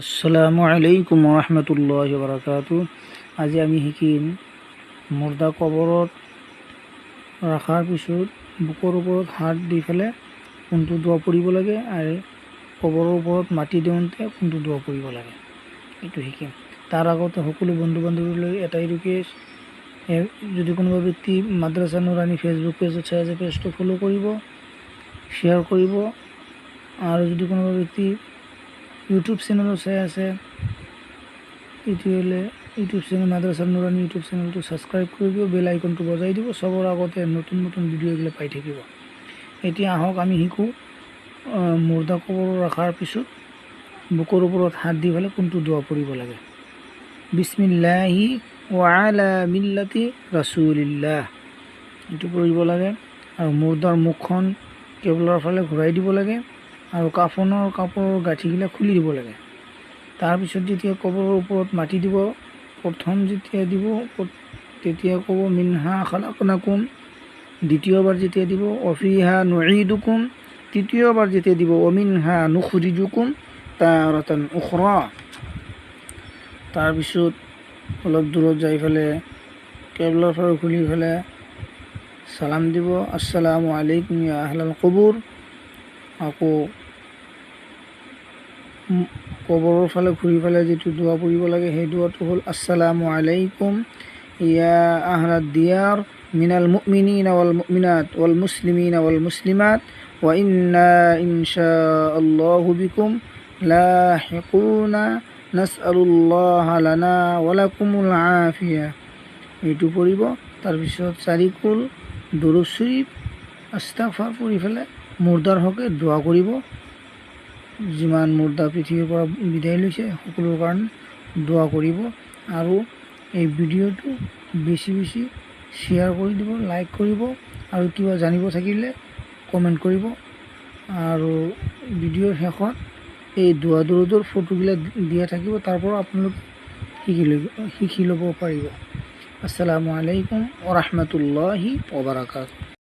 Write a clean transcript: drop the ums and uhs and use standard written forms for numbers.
আসসালামু আলাইকুম ৰহমতুল্লাহ বাৰাকাতু। আজি আমি শিকিম মুৰ্দা কবৰত ৰখাৰ পিছত বুকৰ ওপৰত হাত দি পেলাই কোনটো দোৱা পঢ়িব লাগে আৰু কবৰৰ ওপৰত মাটি দিওঁতে কোনটো দোৱা পঢ়িব লাগে এইটো শিকিম। তাৰ আগতে সকলো বন্ধু বান্ধৱীলৈ এটাই ৰিকুৱেষ্ট, যদি কোনোবা ব্যক্তি মাদ্ৰাছা নুৰানী ফেচবুক পেজত চাই আছে পেজটো ফ'ল' কৰিব, শ্বেয়াৰ কৰিব, আৰু যদি কোনোবা ব্যক্তি ইউটিউব চেনেলত চাই আছে তেতিয়াহ'লে ইউটিউব চেনেল মাদ্ৰাছা নুৰানী ইউটিউব চেনেলটো ছাবস্ক্ৰাইব কৰি দিব, বেল আইকনটো বজাই দিব, চবৰ আগতে নতুন নতুন ভিডিঅ'বিলাক পাই থাকিব। এতিয়া আহক আমি শিকোঁ মুৰ্দা কবৰ ৰখাৰ পিছত বুকৰ ওপৰত হাত দি পেলাই কোনটো দোৱা পঢ়িব লাগে। বিছমিল্লাহি ওয়া আলা মিল্লাতি ৰাছুলিল্লাহ এইটো পঢ়িব লাগে, আৰু মুৰ্দাৰ মুখখন কেবলৰ ফালে ঘূৰাই দিব লাগে, আৰু কাপোৰৰ গাঁঠিবিলাক খুলি দিব লাগে। তাৰপিছত যেতিয়া কবৰৰ ওপৰত মাটি দিব, প্ৰথম যেতিয়া দিব তেতিয়া ক'ব মিনহা খালাকনাকুম, দ্বিতীয়বাৰ যেতিয়া দিব অফিহা নুঈদুকুম, তৃতীয়বাৰ যেতিয়া দিব অমিনহা নুখৰিজুকুম তাৰাতান উখৰা। তাৰপিছত অলপ দূৰত যাই পেলাই কেবলৰ ফালে খুলি পেলাই চালাম দিব, আসসালামু আলাইকুম ইয়া আহলাল কবুৰ। আকৌ কবৰৰ ফালে ঘূৰি পেলাই যিটো দোৱা পঢ়িব লাগে সেই দোৱাটো হ'ল আসসালামু আলাইকুম ইয়া আহলাদ দিয়াৰ মিনাল মুমিনিনা ওয়াল মুমিনাত ওয়াল মুসলিমিনা ওয়াল মুসলিমাত ওয়া ইন্না ইনশাআল্লাহু বিকুম লাহিকুনা নাসআলুল্লাহ লানা ওয়া লাকুমুল আফিয়া এইটো পঢ়িব। তাৰপিছত চাৰিকুল দুৰুদ শৰীফ আস্তাগফাৰ পঢ়ি পেলাই মুৰ্দাৰ হকে দোৱা কৰিব। যিমান মুৰ্দা পৃথিৱীৰ পৰা বিদায় লৈছে সকলোৰ কাৰণে দোৱা কৰিব, আৰু এই ভিডিঅ'টো বেছি বেছি শ্বেয়াৰ কৰি দিব, লাইক কৰিব, আৰু কিবা জানিব থাকিলে কমেণ্ট কৰিব। আৰু ভিডিঅ'ৰ শেষত এই দোৱা দৰুদৰ ফটোবিলাক দিয়া থাকিব, তাৰ পৰা আপোনালোকে শিকি ল'ব পাৰিব। আসসালামু আলাইকুম ওয়া ৰাহমাতুল্লাহি ওয়া বাৰাকাতুহু।